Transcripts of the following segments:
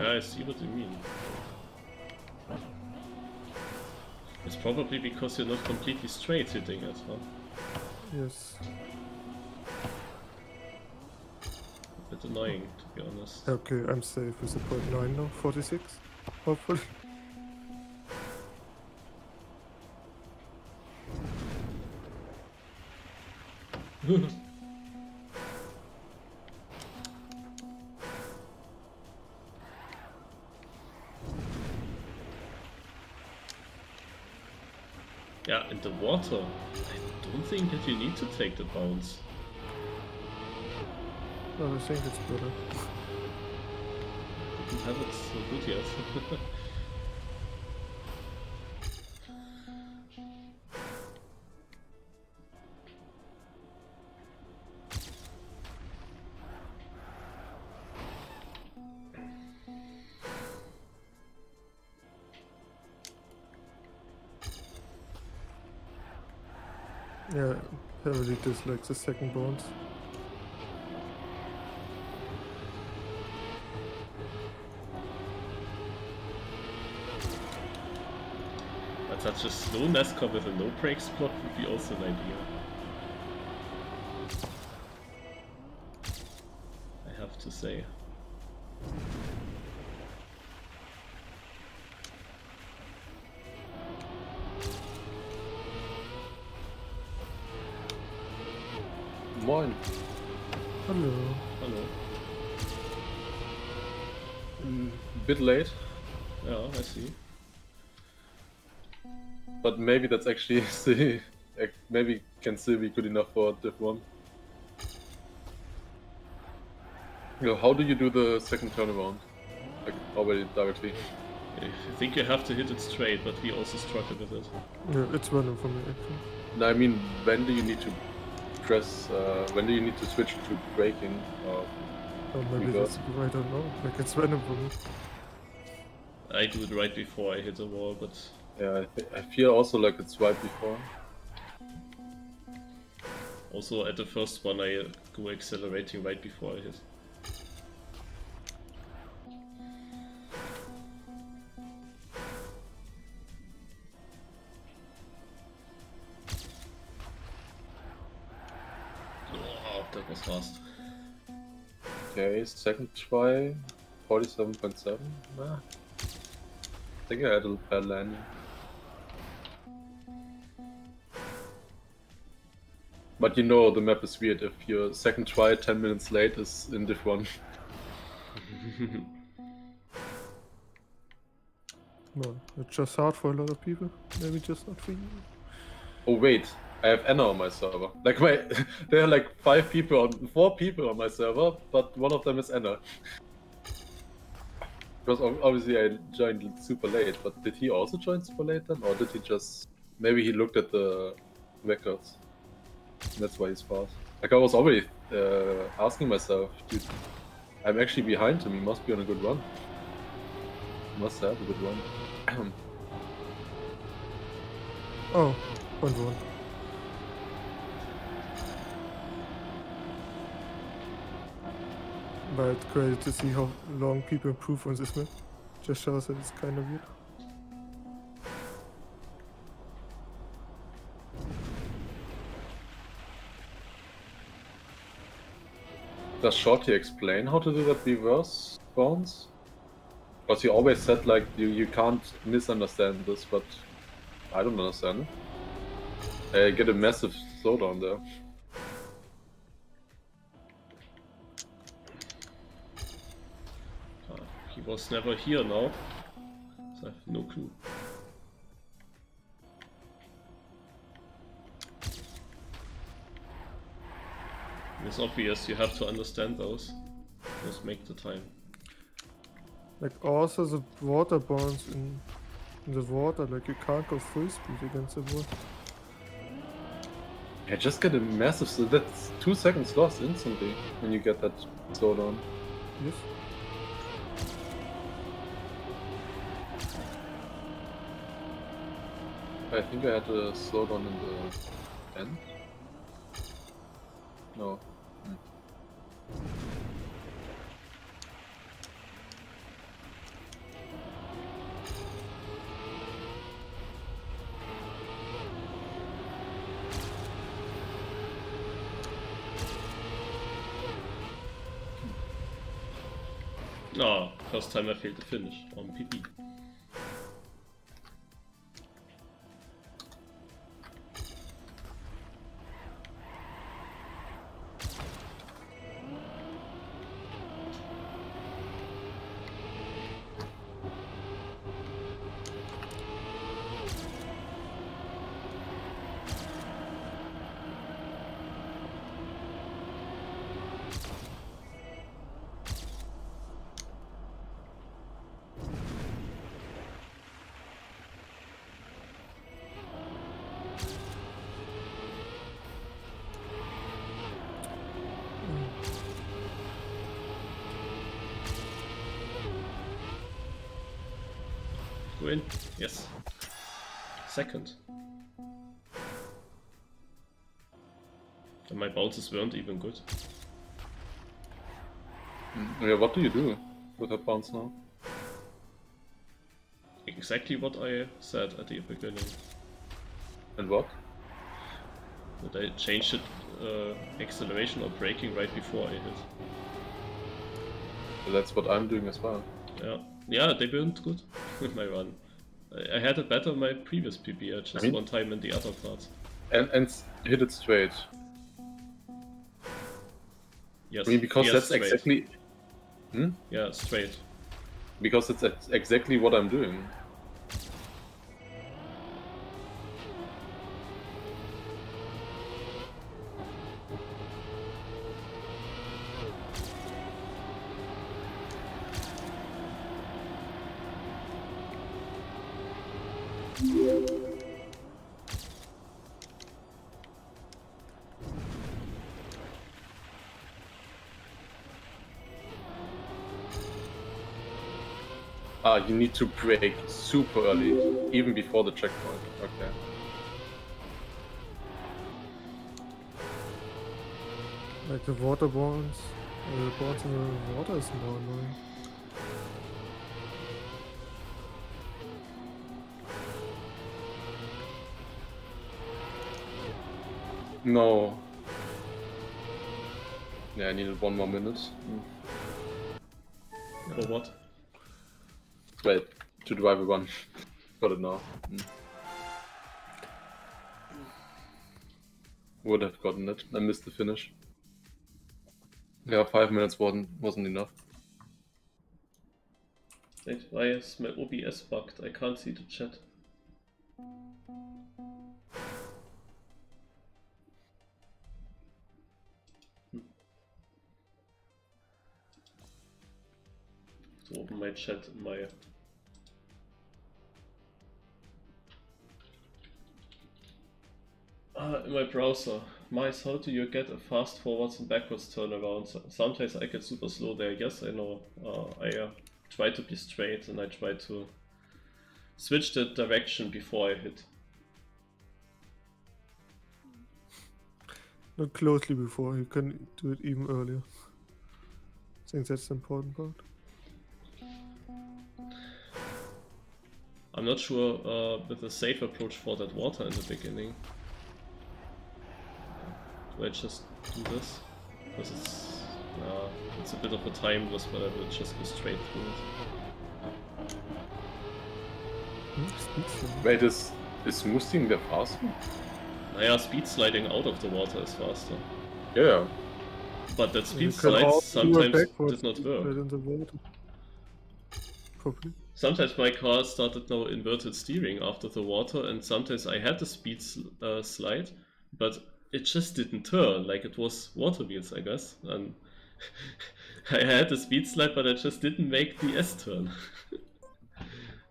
Yeah, I see what you mean. It's probably because you're not completely straight hitting it, huh? Yes. A bit annoying, to be honest. Okay, I'm safe with the 0.9 now, 46, hopefully. Yeah, in the water, I don't think that you need to take the bounce. No, I think it's better. Didn't have it so good yet. Yeah, I really dislike the second bounce. But such a slow NASCAR with a no brake spot would be also an idea. I have to say. Moin. Hello. Hello. Bit late, Yeah, I see. but maybe that's actually maybe can still be good enough for Div1. You know, how do you do the second turnaround? Like already directly. I think you have to hit it straight, but we also struggle with it. Yeah, it's random for me actually. No, I mean, when do you need to press? When do you need to switch to braking? Or maybe reverse? that's, I don't know, like it's random for me. I do it right before I hit a wall, but Yeah, I feel also like it's right before. also at the first one I go accelerating right before I hit. Oh, that was fast. Okay, second try, 47.7. Nah. I think I had a bad landing. But you know the map is weird if your second try 10 minutes late is in Div 1. No, it's just hard for a lot of people. Maybe just not for you. Oh wait, I have Anna on my server. Like there are like 4 people on my server, but one of them is Anna. Because obviously I joined super late, but did he also join super late then? Or did he just... Maybe he looked at the records. That's why he's fast. Like I was already asking myself, dude, I'm actually behind him, he must be on a good run. He must have a good run. Oh, 0.1. But it's crazy to see how long people improve on this map. Just shows that it's kind of weird. Does Shorty explain how to do that reverse bounce? Because he always said like you can't misunderstand this, but I don't understand it. I get a massive slowdown there. He was never here now, so I have no clue. It's obvious, you have to understand those. Just make the time. Like also the water bounce in the water, like you can't go full speed against the water. I just get a massive... That's 2 seconds lost instantly when you get that slowdown. Yes. I think I had a slowdown in the end. No. Oh, first time I failed the finish on PP. Go in. Yes. Second. And my bounces weren't even good. Yeah, what do you do with that bounce now? Exactly what I said at the beginning. And what? That I changed it, acceleration or braking right before I hit. So that's what I'm doing as well. Yeah, they weren't good with my run. I had it better in my previous PP, just one time in the other parts. And hit it straight. Yes. I mean, because yes, that's straight. exactly... Yeah, straight. Because it's exactly what I'm doing. You need to brake super early, even before the checkpoint. Okay. Like the water bounce, the bounce in the water is more annoying. No. Yeah, I needed 1 more minute. For what? Wait, to drive a run. Got it now. Would have gotten it. I missed the finish. Yeah, 5 minutes wasn't enough. Wait, why is my OBS bugged? I can't see the chat. To open my chat in my browser. Mice, how do you get a fast forwards and backwards turnaround? Sometimes I get super slow there. Yes, I know. I try to be straight and I try to switch the direction before I hit. Not closely before, you can do it even earlier. I think that's the important part. I'm not sure with a safe approach for that water in the beginning. Do I just do this? Because it's a bit of a time loss, but I will just go straight through it. Wait, is smoothing the faster? Naja, speed sliding out of the water is faster. Yeah. But that speed You can slides also do a sometimes backwards did not work. right in the water. Probably. Sometimes my car started now inverted steering after the water, and sometimes I had the speed slide, but it just didn't turn, like it was water wheels, I guess. And I had the speed slide, but I just didn't make the S turn.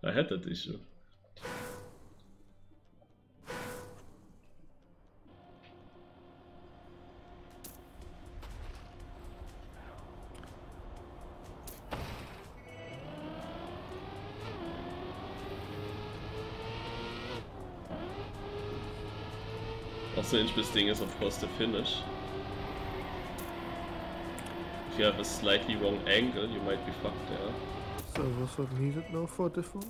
I had that issue. Also interesting is of course the finish. If you have a slightly wrong angle, you might be fucked there. So what's what needed now for this one?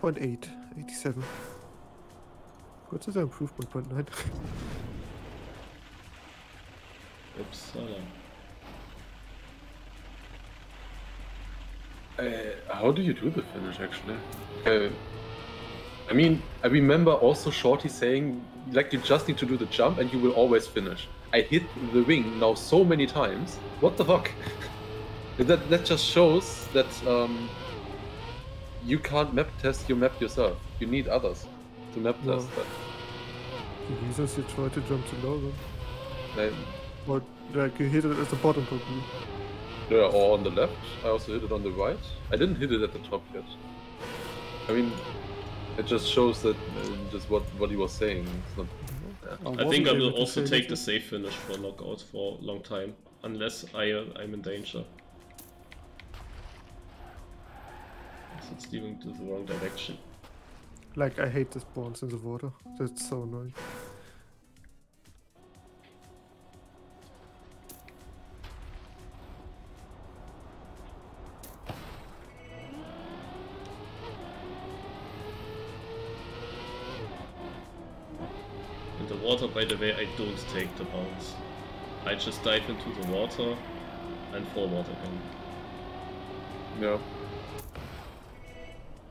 0.8, 87. What did I improve by 0.9? Uppsala. How do you do the finish actually? I mean, I remember also Shorty saying, like, you just need to do the jump and you will always finish. I hit the wing now so many times. What the fuck? that just shows that you can't map test your map yourself. You need others to map No. test that. The reason is you try to jump too low then. Like, Or like you hit it at the bottom probably. yeah, or on the left. I also hit it on the right. I didn't hit it at the top yet. I mean, it just shows that just what he was saying. It's not, yeah. I think I will also take the safe finish for knockout for a long time, unless I'm in danger. So it's steering to the wrong direction. Like I hate the spawns in the water. That's so annoying. In the water, by the way, I don't take the bounce. I just dive into the water and forward again. Yeah.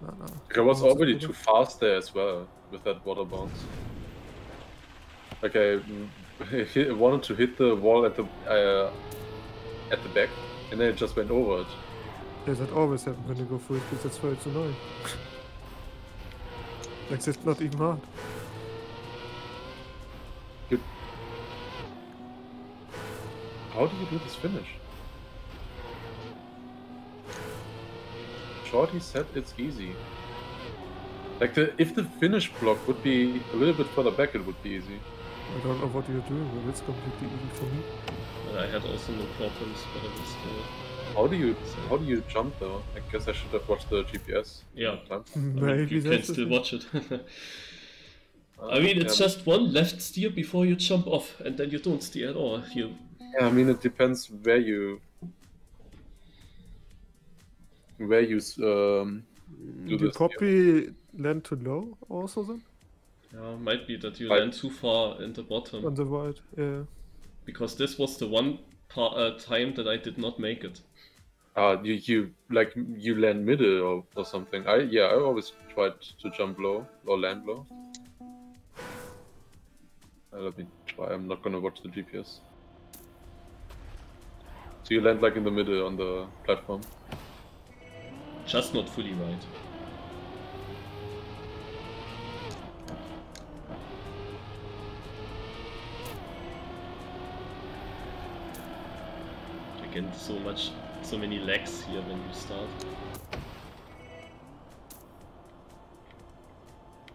No. I was already too fast there as well with that water bounce. Like I wanted to hit the wall at the back, and then it just went over it. Yes, that always happens when you go full speed. That's why it's annoying. Like it's not even hard. Good. How do you do this finish? Shorty said it's easy. Like if the finish block would be a little bit further back, it would be easy. I don't know what you're doing, but it's completely easy for me. I had also no problems, but it was still... How do you jump though? I guess I should have watched the GPS. Yeah. Time. Maybe you can still watch it. I mean, it's just one left steer before you jump off, and then you don't steer at all. Yeah, I mean, it depends where you do You this. probably land too low also then? Yeah, might be that you land too far in the bottom. On the right, yeah. Because this was the one time that I did not make it. You land middle or something. I always tried to jump low or land low. Let me try. I'm not gonna watch the GPS. So you land like in the middle on the platform. Just not fully right. Again, so many lags here when you start.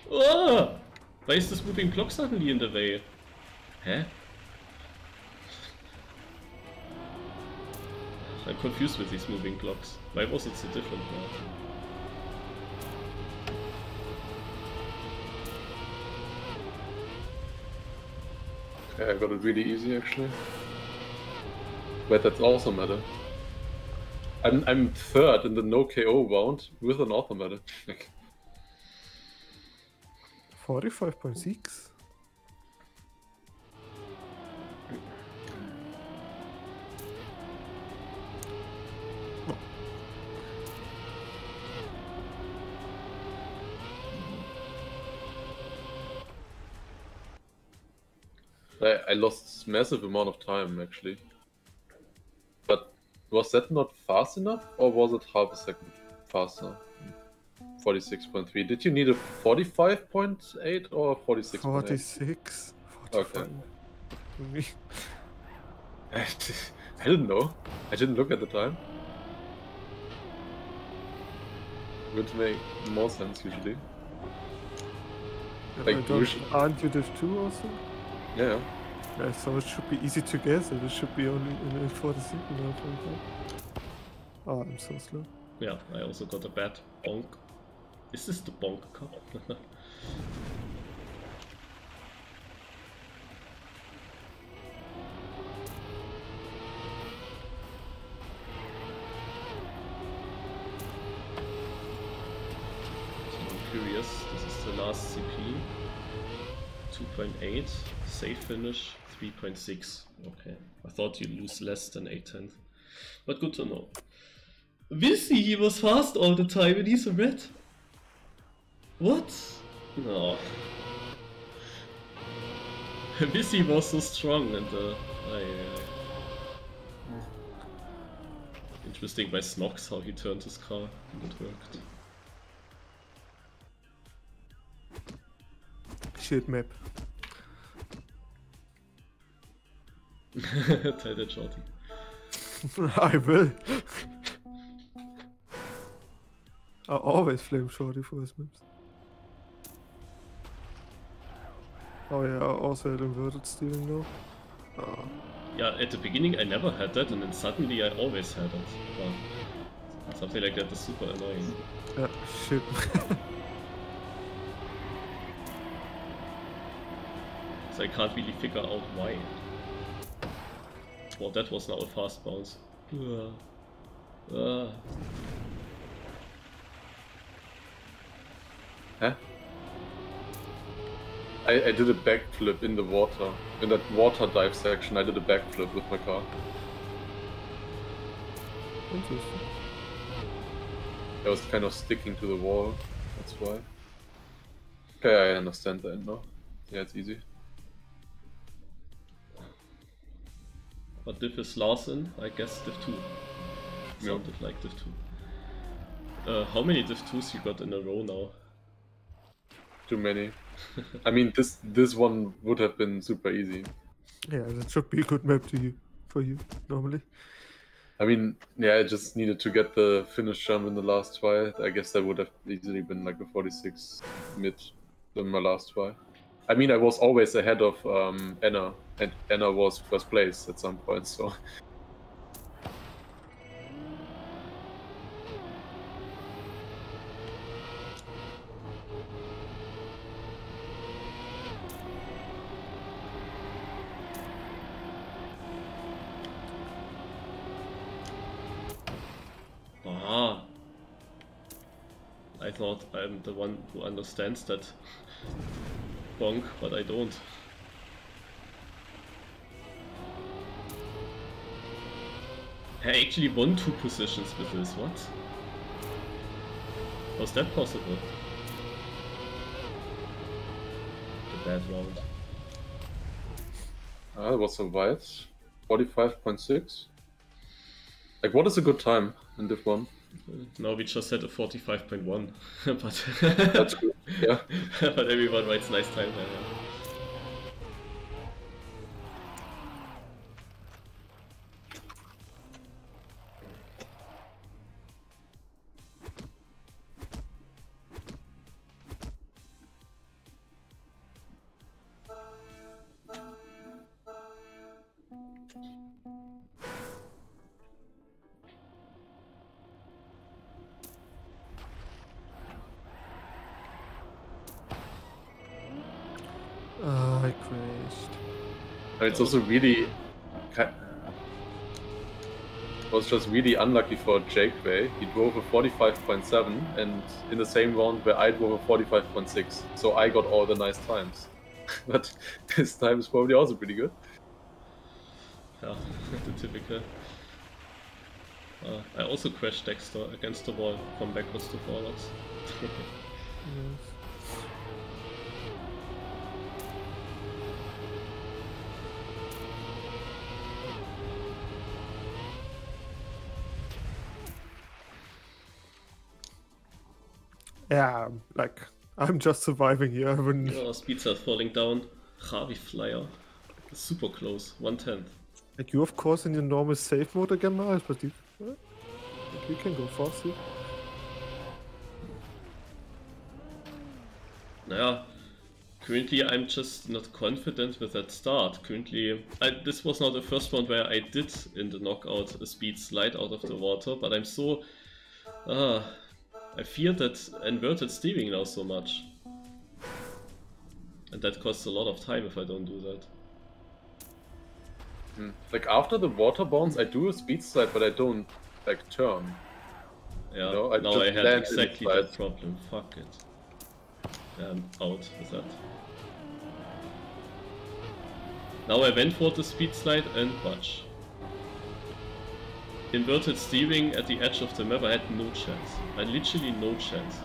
Oh! Why is this moving block suddenly in the way? Huh? I'm confused with these moving blocks. Why was it so different now? Okay, I got it really easy actually. But that's also matter. I'm third in the no KO round with an automatic. 45.6? I lost massive amount of time actually. But was that not fast enough or was it half a second faster? 46.3. Did you need a 45.8 or 46.8? 46? 45. Okay. I didn't know. I didn't look at the time. Would make more sense usually. Yeah, Like usually... Aren't you Div 2 also? Yeah. Yeah, so it should be easy to guess, and it should be only in 46 now. Oh, I'm so slow. Yeah, I also got a bad bonk. Is this the bonk cup? Curious, this is the last CP. 2.8, safe finish 3.6. Okay, I thought you'd lose less than 8/10, but good to know. Visi, he was fast all the time and he's a red. What? No. Visi was so strong and interesting by Snox how he turned his car and it worked. Shit map. Tell that shorty. I will. I always flame shorty for his maps. Oh yeah, I also had inverted steering though. Oh. Yeah, at the beginning I never had that and then suddenly I always had it. Well, something like that is super annoying. Yeah, shit. So I can't really figure out why. Well, that was now a fast bounce. Huh? I did a backflip in the water. In that water dive section, I did a backflip with my car. Interesting. I was kind of sticking to the wall, that's why. Okay, I understand that now. Yeah, it's easy. But Div is Lars in, I guess Div 2. Sounded like Div 2. How many Div 2s you got in a row now? Too many. I mean, this one would have been super easy. Yeah, that should be a good map for you, normally. I mean, yeah, I just needed to get the finish jump in the last try. I guess that would have easily been like a 46 mid in my last try. I mean, I was always ahead of Anna, and Anna was first place at some point, so... I thought I'm the one who understands that bonk, but I don't. I actually won 2 positions with this, what? How's that possible? The bad round. That was so wide. 45.6. Like, what is a good time in Div 1? Now we just had a 45.1, but that's good. Yeah. But everyone writes nice time there. I crashed. And it's also really... It was just really unlucky for Jake Way. He drove a 45.7 and in the same round where I drove a 45.6. So I got all the nice times. But his time is probably also pretty good. Yeah, the typical. I also crashed Dexter against the wall from backwards to forwards. Yes. Yeah, like, I'm just surviving here. I wouldn't... Oh, speeds are falling down. Javi Flyer. Super close, 1/10. Like, you of course in your normal safe mode again, Lars, but you can go fast here. Naja, currently I'm just not confident with that start. Currently, this was not the first one where I did in the knockout a speed slide out of the water, but I'm so... I fear that inverted steering now so much. And that costs a lot of time if I don't do that. Like after the water bounce I do a speed slide, but I don't like turn. Yeah, you know? now I had exactly that problem. Fuck it. Yeah, I'm out with that. Now I went for the speed slide and watch. inverted steering at the edge of the map, I had no chance. I had literally no chance.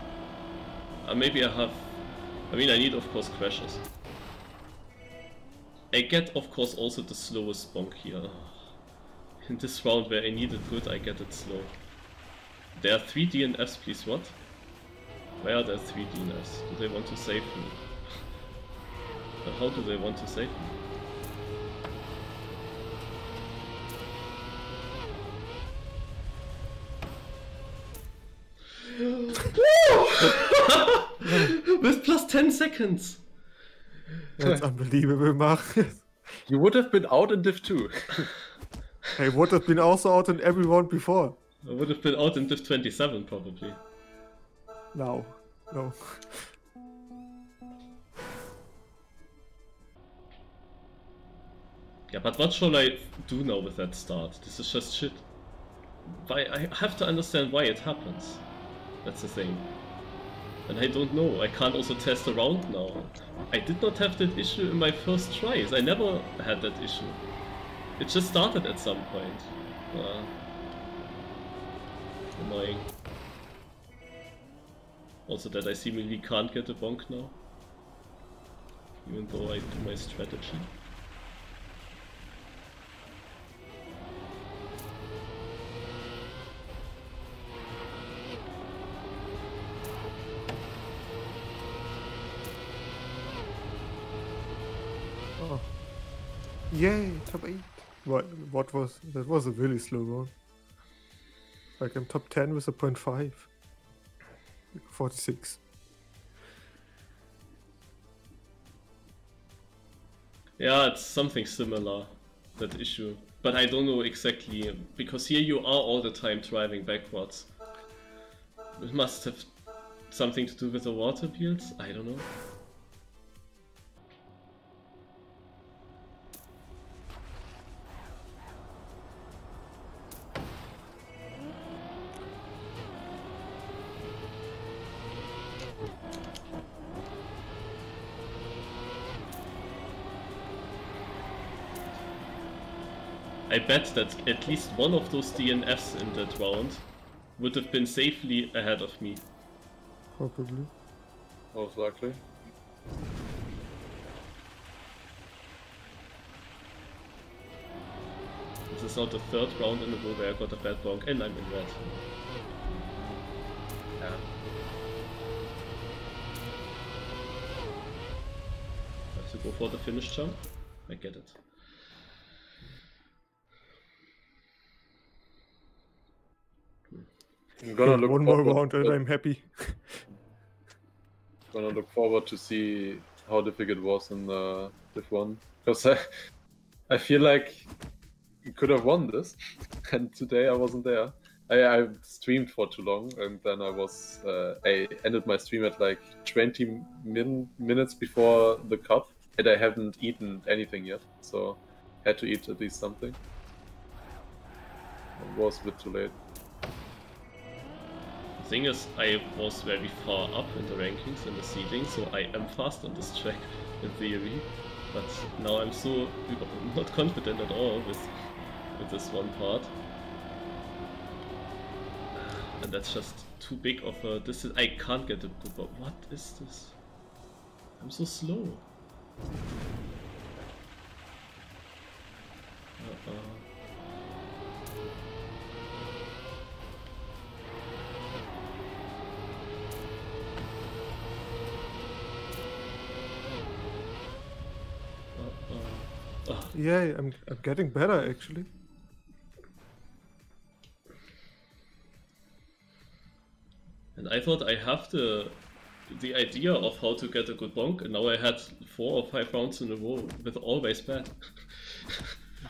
Maybe I have... I mean, I need, of course, crashes. I get, of course, also the slowest bonk here. In this round where I need it good, I get it slow. There are 3 DNFs, please, what? Where are there 3 DNFs? Do they want to save me? But how do they want to save me? With plus 10 seconds! That's unbelievable, Marius. You would have been out in Div 2. I would have been also out in every round before. I would have been out in Div 27 probably. No. Yeah, but what shall I do now with that start? This is just shit. I have to understand why it happens. That's the thing. And I don't know, I can't also test around now. I did not have that issue in my first tries, I never had that issue. It just started at some point. Annoying. Also that I seemingly can't get a bonk now. Even though I do my strategy. Yay, top 8. What was that? Was a really slow round. Like I'm top 10 with a 0.5. 46. Yeah, it's something similar, that issue. But I don't know exactly, because here you are all the time driving backwards. It must have something to do with the water wheels? I don't know. I bet that at least one of those DNFs in that round would have been safely ahead of me. Probably. Most likely. This is now the 3rd round in a row where I got a bad bonk and I'm in red. Yeah. I have to go for the finish jump. I get it. I'm gonna look one more round and I'm happy. Gonna look forward to see how difficult it was in Div 1, because I feel like you could have won this, and today I wasn't there. I streamed for too long, and then I ended my stream at like 20 minutes before the cup, and I haven't eaten anything yet, so had to eat at least something. It was a bit too late. The thing is, I was very far up in the rankings in the seeding, so I am fast on this track in theory. But now I'm so not confident at all with this one part. And that's just too big of a distance. I can't get it. What is this? I'm so slow. Yeah, I'm getting better actually. And I thought I have the idea of how to get a good bonk, and now I had 4 or 5 rounds in a row with always bad.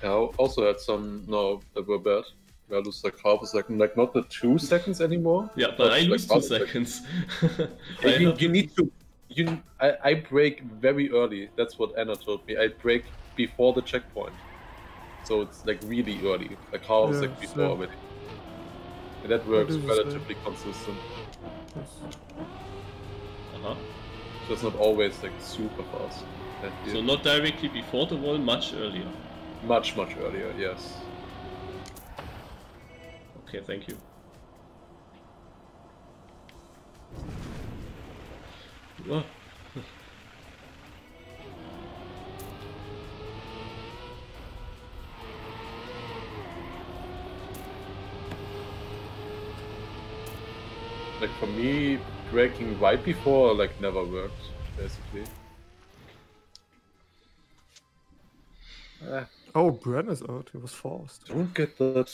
Yeah, I also had some now that were bad. I lose like half a second, like not the 2 seconds anymore. Yeah, but I lose like 2 seconds. You need to. I break very early. That's what Anna told me. I break before the checkpoint, so it's like really early, like half a second before already. And that works relatively consistent. So it's not always like super fast. So not directly before the wall, much earlier. Much earlier, yes. Okay, thank you. Whoa. Like for me, breaking right before like never worked, basically. Oh, Bren is out. He was forced. Don't get that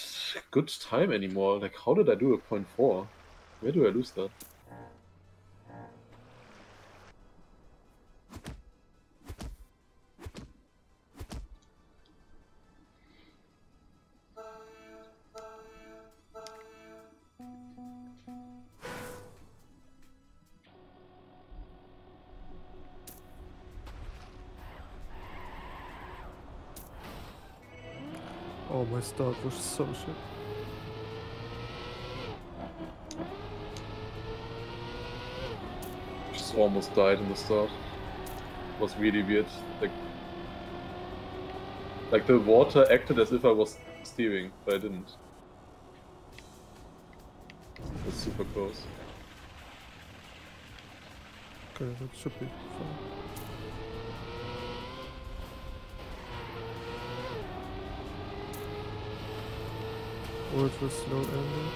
good time anymore. Like, how did I do a 0.4? Where do I lose that? Oh, my start was so shit. Just almost died in the start. It was really weird. Like the water acted as if I was steering, but I didn't. It was super close. Okay, that should be fine. Or it was slow ending.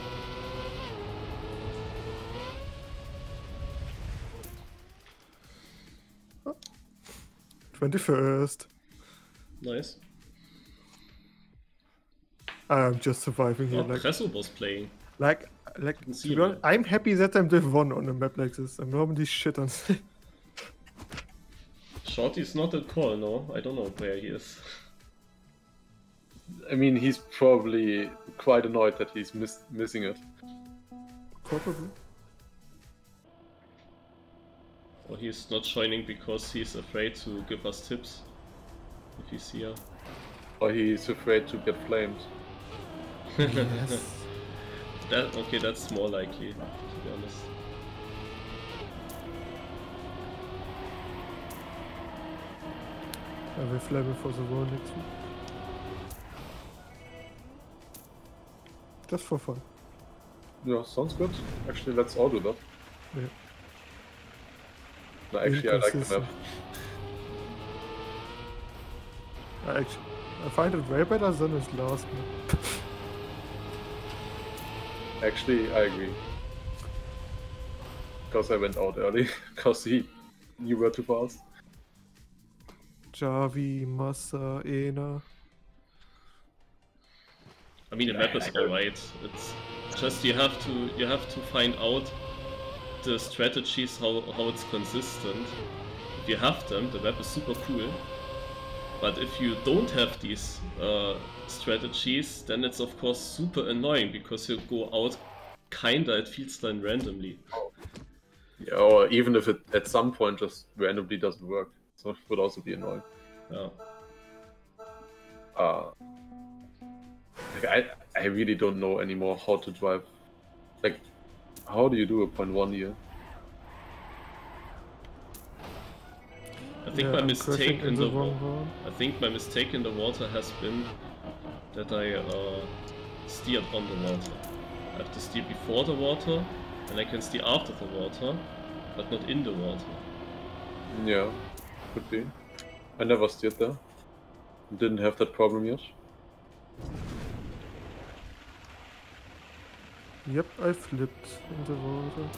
Oh. 21st. Nice. I'm just surviving here. Oh, Like, Kressel was playing. like, see to be honest, I'm happy that I'm Div 1 on a map like this. I'm normally shit on. Shorty's not a call, no? I don't know where he is. I mean, he's probably quite annoyed that he's missing it. Probably. Or he's not joining because he's afraid to give us tips. If he's here. Or he's afraid to get flamed. Yes. Okay, that's more likely, to be honest. I will flame for the war next week. Just for fun. Yeah, sounds good. Actually, let's all do that. Yeah. No, actually, I like the Inconsistent. map. I find it way better than his last map. Actually, I agree. Because I went out early. Because you were too fast. Javi, Massa, Ena. I mean, the map is alright. It's just you have to find out the strategies, how it's consistent. If you have them, the map is super cool. But if you don't have these strategies, then it's of course super annoying because you go out kinda, it feels like randomly. Yeah, or even if it at some point just randomly doesn't work. So it would also be annoying. Yeah. Like I really don't know anymore how to drive. Like, how do you do a 0.1 here? I think my mistake in the water has been that I steered on the water. I have to steer before the water, and I can steer after the water, but not in the water. Yeah, could be. I never steered there. Didn't have that problem yet. Yep, I flipped in the water.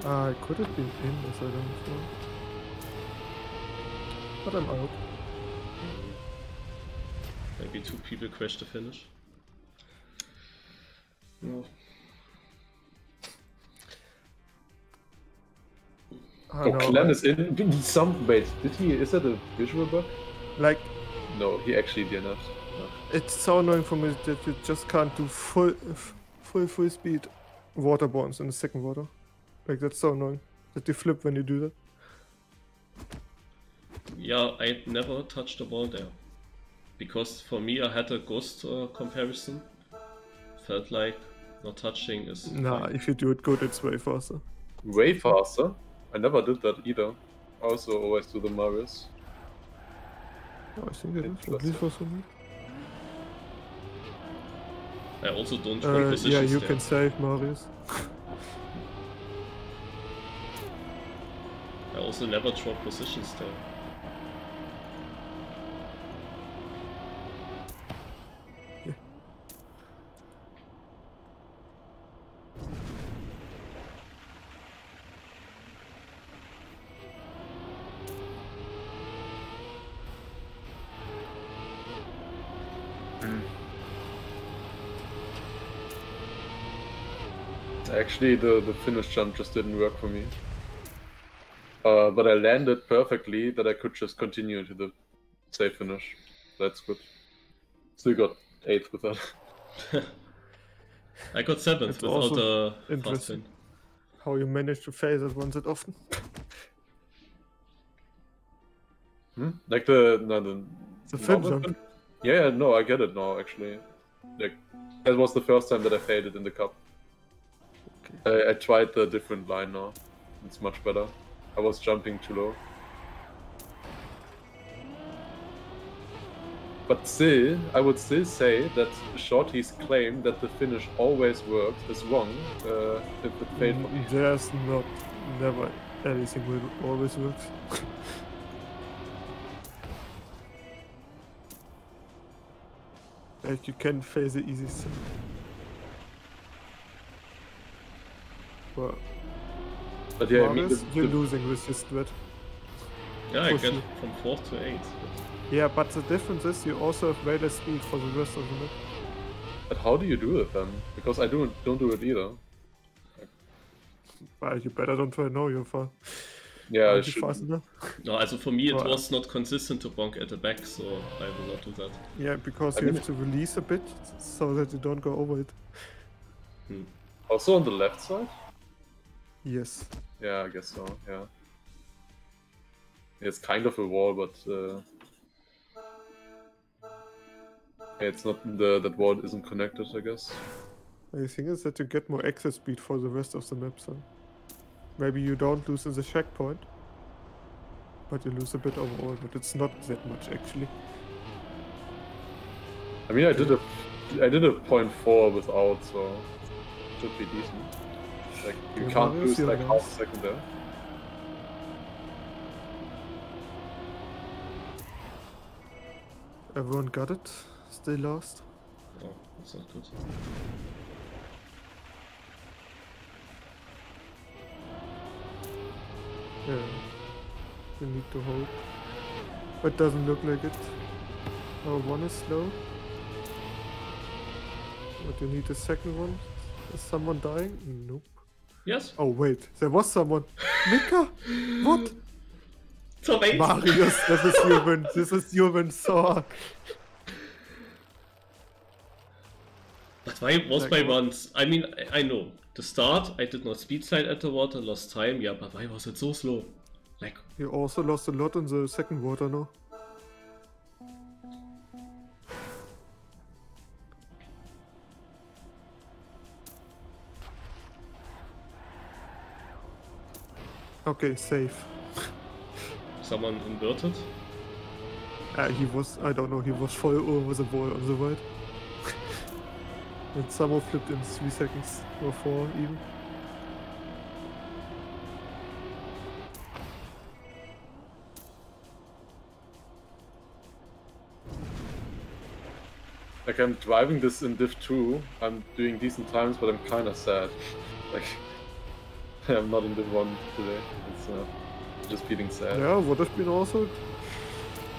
I could have been in this, I don't know. But I'm out. Maybe two people crashed the finish. No. Oh, Clan is in. Wait, is that a visual bug? Like, no, he actually did not. No. It's so annoying for me that you just can't do full speed water bombs in the second water. Like, that's so annoying that you flip when you do that. Yeah, I never touched the ball there. Because for me I had a ghost comparison. Felt like not touching is Nah, fine. if you do it good, it's way faster. Way faster? I never did that either. I also always do the Marius. Oh, I think it is, at least for me. I also don't hold positions yeah, you there. can save Marius. I also never drop positions there. Yeah. Actually, the finish jump just didn't work for me. But I landed perfectly that I could just continue to the safe finish. That's good. Still got 8th with that. I got 7th It's without also a fast interesting. win. How you manage to phase it once it often. Like the fin normal jump. Yeah, no, I get it now actually. Like that was the first time that I faded in the cup. Okay. I tried the different line now. It's much better. I was jumping too low. But still, I would still say that Shorty's claim that the finish always works is wrong if it failed for me. There's never anything will always works. Like you can phase the easy thing. But yeah, I mean, Marius, you're losing with this strat. Yeah, I Push get you. from 4th to 8th. Yeah, but the difference is you also have way less speed for the rest of the map. but how do you do it then? Because I don't do it either. Well, you better don't try now, you're far. Yeah, I Aren't you should. fast enough? No, also for me it Well, was not consistent to bonk at the back, so I will not do that. Yeah, because I you mean- have to release a bit so that you don't go over it. Also on the left side? Yes. Yeah, I guess so. Yeah. It's kind of a wall, but it's not that wall isn't connected, I guess. The thing is that you get more exit speed for the rest of the map, so maybe you don't lose in the checkpoint, but you lose a bit overall, but it's not that much actually. I mean, I did a 0.4 without, so should be decent. Like you Yeah, can't Marius, lose you're like nice. half a second there. Everyone got it. Still lost. Oh, that's not good. Yeah. You need to hold. But doesn't look like it. Oh, one is slow. But you need a second one. Is someone dying? Nope. Yes? Oh wait, there was someone. Mika! What? Top 8! Marius, this is human. This is human sword. But why was Like my what? runs? I mean, I know. The start, I did not speed slide at the water, lost time, yeah, but why was it so slow? Like, You also lost a lot in the second water now. Okay, safe. someone inverted? He was, I don't know, he was full over the wall on the right. And someone flipped in 3 seconds, or 4 even. Like I'm driving this in Div 2, I'm doing decent times, but I'm kind of sad. Like I'm not in Div 1 today. It's just feeling sad. Yeah, would have been also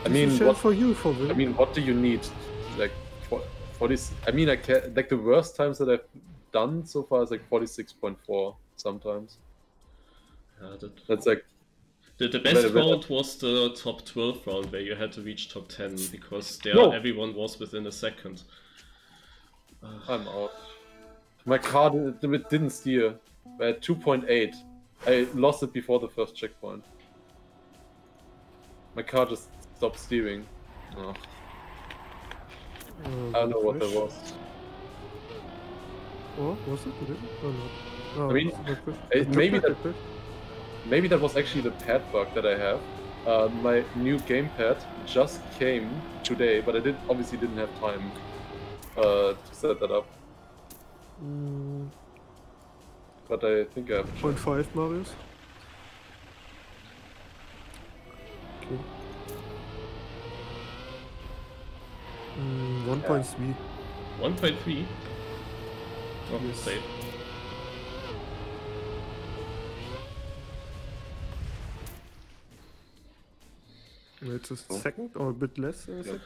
I mean, decent what, for you for winning. I mean, what do you need? Like for this? I mean, I can like the worst times that I've done so far is like 46.4 sometimes. Yeah, That's like the best Well, round was the top 12 round where you had to reach top 10 because there No. everyone was within a second. I'm out. My car didn't steer. I had 2.8. I lost it before the first checkpoint. My car just stopped steering. Oh, I don't know what that was. Oh, was it? Did it? Oh, no. No, I mean, it was not good. it- It took maybe like a that- bit. Maybe that was actually the pad bug that I have. My new gamepad just came today, but I obviously didn't have time to set that up. But I think I have a chance. 0.5 Marius. Okay. 1.3. 1.3? Oh, Yes. safe. It's a second or a bit less than a second.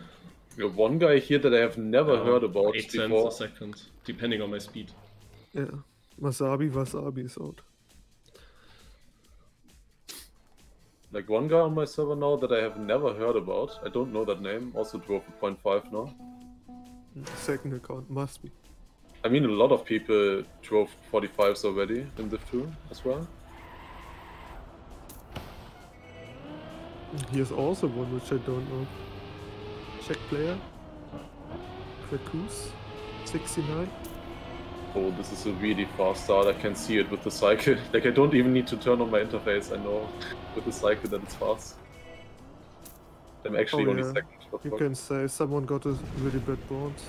We have one guy here that I have never heard about 8 before. cents a second, depending on my speed. Yeah. Wasabi is out. Like one guy on my server now that I have never heard about. I don't know that name. Also drove a 0.5 now. Second account must be. I mean, a lot of people drove 45s already in Div2 as well. Here's also one which I don't know. Czech player. Krakus. 69. Oh, this is a really fast start. I can see it with the cycle. Like, I don't even need to turn on my interface. I know with the cycle that it's fast. I'm actually only second. You can say someone got a really bad bounce.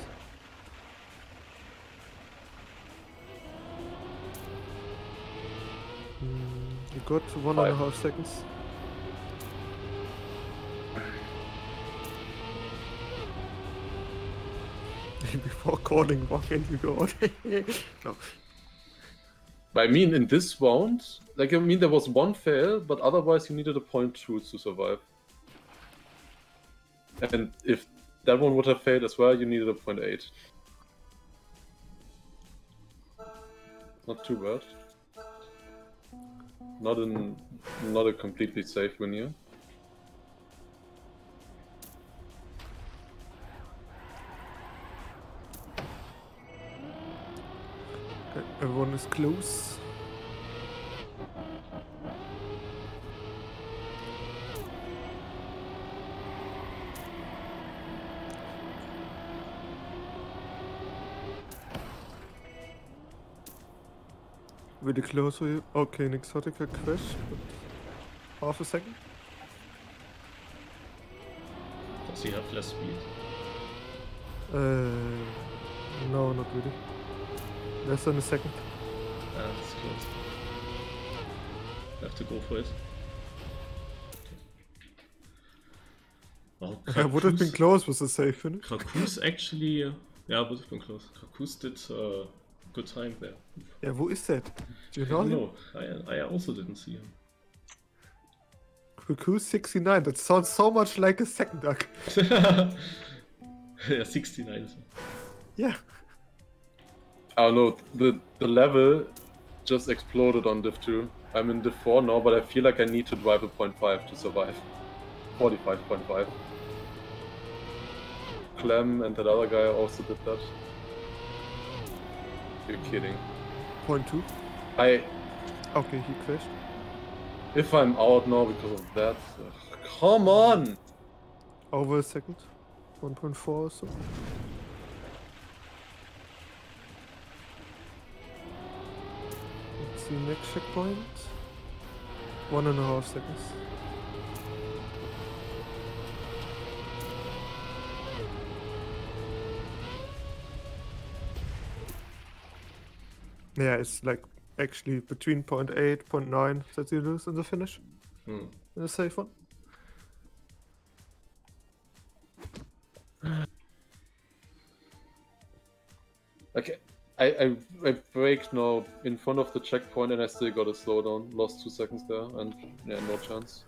You got 1.5 seconds. Before calling one and you go out. No. I mean, in this round, like, I mean, there was one fail, but otherwise you needed a 0.2 to survive. And if that one would have failed as well, you needed a 0.8. Not too bad. Not a completely safe win here. Okay, everyone is close. Really close for you. Okay, Exotica crash, but half a second. Does he have less speed? No, not really. Less than a second. Ah, that's close. Have to go for it. Okay. Oh, I would have been close with a safe finish. Krakus actually, yeah, would have been close. Krakus did good time there. Yeah, who is that? Do you I know don't him? know. I also didn't see him. Krakus 69. That sounds so much like a second duck. Yeah, 69. Yeah. I don't know, the level just exploded on Div 2. I'm in Div 4 now, but I feel like I need to drive a 0.5 to survive. 45.5. Clem and that other guy also did that. You're kidding. 0.2. Okay, he crashed. If I'm out now because of that... come on! Over a second. 1.4 or so. Let's see, next checkpoint. 1.5 seconds. Yeah, it's like actually between 0.8, 0.9 that you lose in the finish. In a safe one. Okay, I braked now in front of the checkpoint and I still got a slowdown. Lost 2 seconds there and yeah, no chance.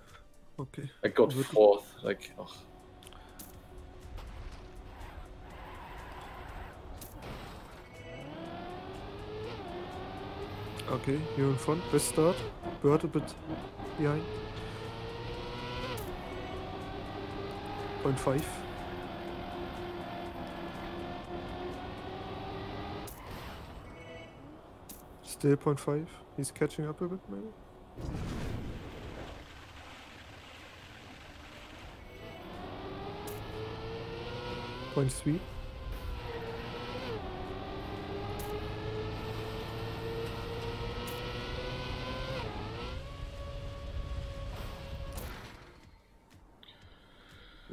Okay. I got 4th, like, ugh. Okay, you're in front. Best start. Bird a bit behind. 0.5. Still 0.5. He's catching up a bit, maybe. Point 3.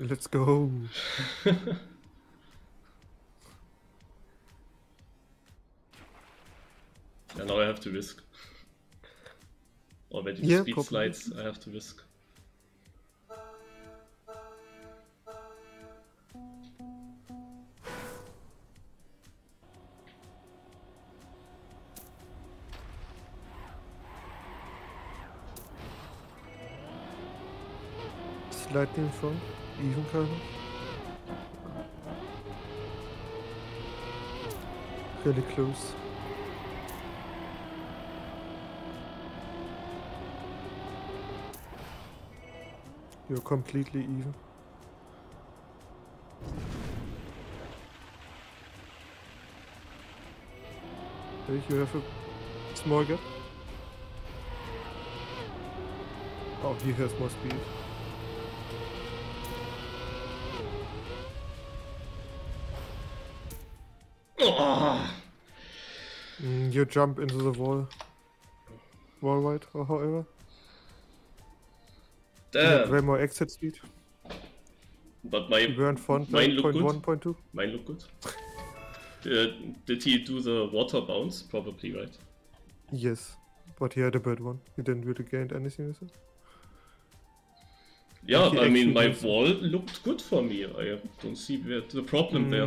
Let's go. Yeah, now I have to risk. Or when you Yeah, speed probably. slides, I have to risk. Slightly in front, even kind of. Really close. You're completely even. Okay, you have a small gap. Oh, he has more speed. Oh, You jump into the wall. Wall right, or however. You have way damn. more exit speed. But You were in front mine like look good. 0.1, 0.2. Mine look good. Did he do the water bounce? Probably, right? Yes, but he had a bad one. He didn't really gain anything with it. Yeah, Like he I mean, actually my does it. wall looked good for me. I don't see where the problem there.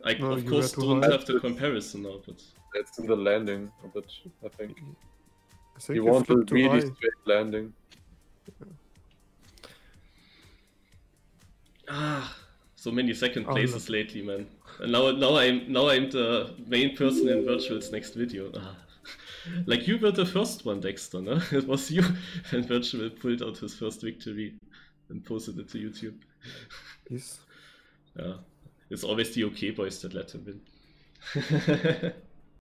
I, no, of you course, were too don't high. have the comparison now, but... It's in the landing a bit, I think. I think You you want a flipped too really high. straight landing. Ah, so many second Oh, places lately, man. And now I'm the main person in Virtual's next video. Ah. Like you were the first one, Dexter, no? It was you when Virtual pulled out his first victory and posted it to YouTube. Yes. Yeah, it's always the okay boys that let him win.